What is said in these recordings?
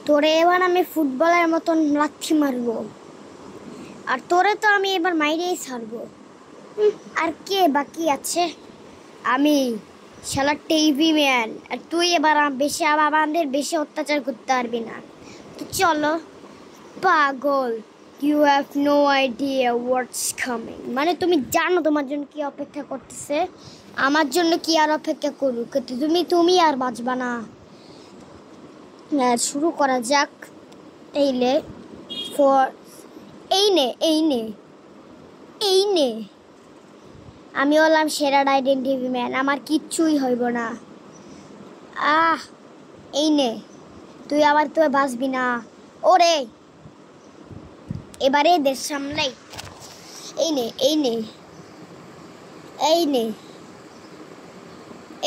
তোরে এবার আমি ফুটবলের মতন লাথি মারবো, আর তোরে তো আমি এবার মাইরেই ছাড়বো। আর কে বাকি আছে? আমি, শালা টিভি ম্যান। আর তুই এবার বেশি আমাদের বেশি অত্যাচার করতে পারবি না। তো চলো পাগল, you have no idea what's coming. মানে তুমি জানো তোমার জন্য কি অপেক্ষা করতেছে? আমার জন্য কি আর অপেক্ষা করুক, কিন্তু তুমি আর বাঁচবা না। শুরু করা যাক। এইলে ফর এই নে এই নে এই নে, আমি হলাম সেরা আইডেন্টিটি ম্যান, আমার কিচ্ছুই হইব না। এই নে, তুই আবার তুই বাঁচবি না। ওরে এবারে দেশ সামলাই। এই নে এই নে এই নে।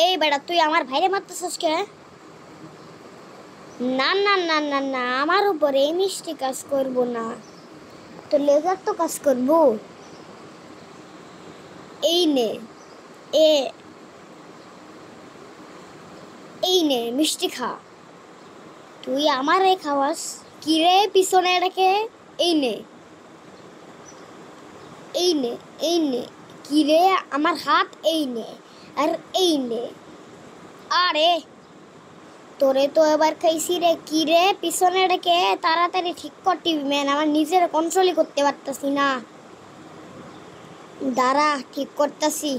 এই বেটা তুই আমার ভাইরে মারতেছিস কে? না না না না না, আমার উপরে এই মিষ্টি কাজ করবো না, তো লেজার তো কাজ করবো। এই নে এই নে মিষ্টি খা। তুই আমারে খাওয়াস কিরে পিছনে রেখে? এই নে এই নে এই নে, কিরে আমার হাত এই নে, আর এই নে। আরে তোরে তো এবার খাইছি রে। কিরে পিছনে রেখে তাড়াতাড়ি ঠিক কর টিভি ম্যান, আমার নিজের কন্ট্রোলই করতে পারতাছি না। দাঁড়া ঠিক করতাছি।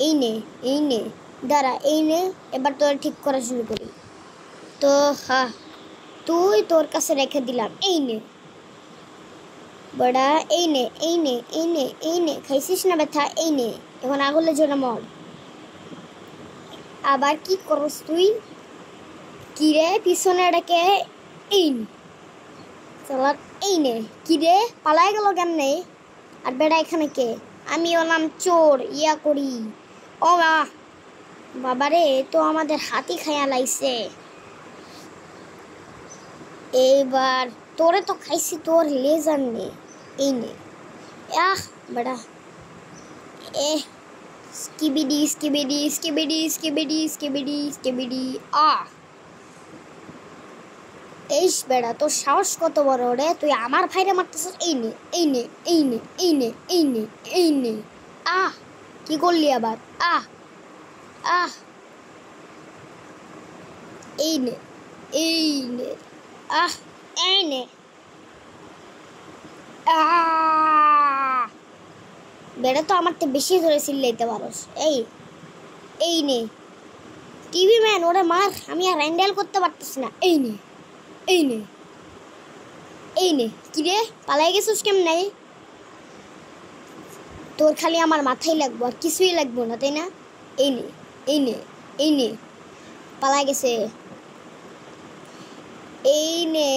এই নে দাঁড়া, এই নে এবার তোর ঠিক করা শুরু করি। তো হ্যাঁ, তুই তোর কাছে রেখে দিলাম। এই নে বড়া, এই নে এই নে এই নে এই নে, খাইছিস না ব্যথা? এই নে, এখন আগুলে জোরে মর। আবার কি করস তুই? কিরে পিছনে রেখে? এই নে চলা। এই নে, কিরে পালাই গেল কেমনে? আর বেড়া এখানে কে? আমি হলাম চোর, ইয়া করি। ও বাবারে, তো আমাদের হাতি খায়া লাইছে। এইবার তোরে তো খাইছি, তোর লেজার নে। এই নে বেড়া। Skibidi skibidi skibidi skibidi skibidi skibidi. এই বেড়া, তোর সাহস কত বড় রে? তুই আমার ভাইরে মারতেছিস? এই নে এই নে এই নে এই নে এই নে এই নে। কি করলি আবার? এই নে এই নে এই নে। বেড়া তো আমার তো বেশি ধরে চিল্লাইতে পারস। এই নে টিভি ম্যান, ওরে মার, আমি আর হ্যান্ডেল করতে পারতেছি না। এই নে এই নে এই নে। কিরে পালাই গেছিস কেমনে? তোর খালি আমার মাথায় লাগবো, আর কিছুই লাগবো না, তাই না? এই নে এই নে এই নে, পালাই গেছে। এই নে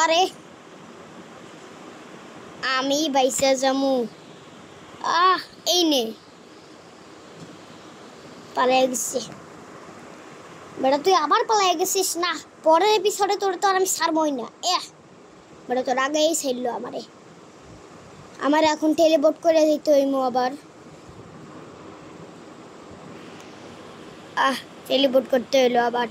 আরে আমি বাইসা যামু। এই নে পালাই গেছে। বেটা তুই আবার পালাই গেছিস না? পরের এপিসোডে তোর তো আর আমি ছাড়বই না। বেটা তোর আগেই ছাড়লো আমার এখন টেলিপোর্ট করে দিতে হইমু আবার। টেলিপোর্ট করতে হইলো আবার।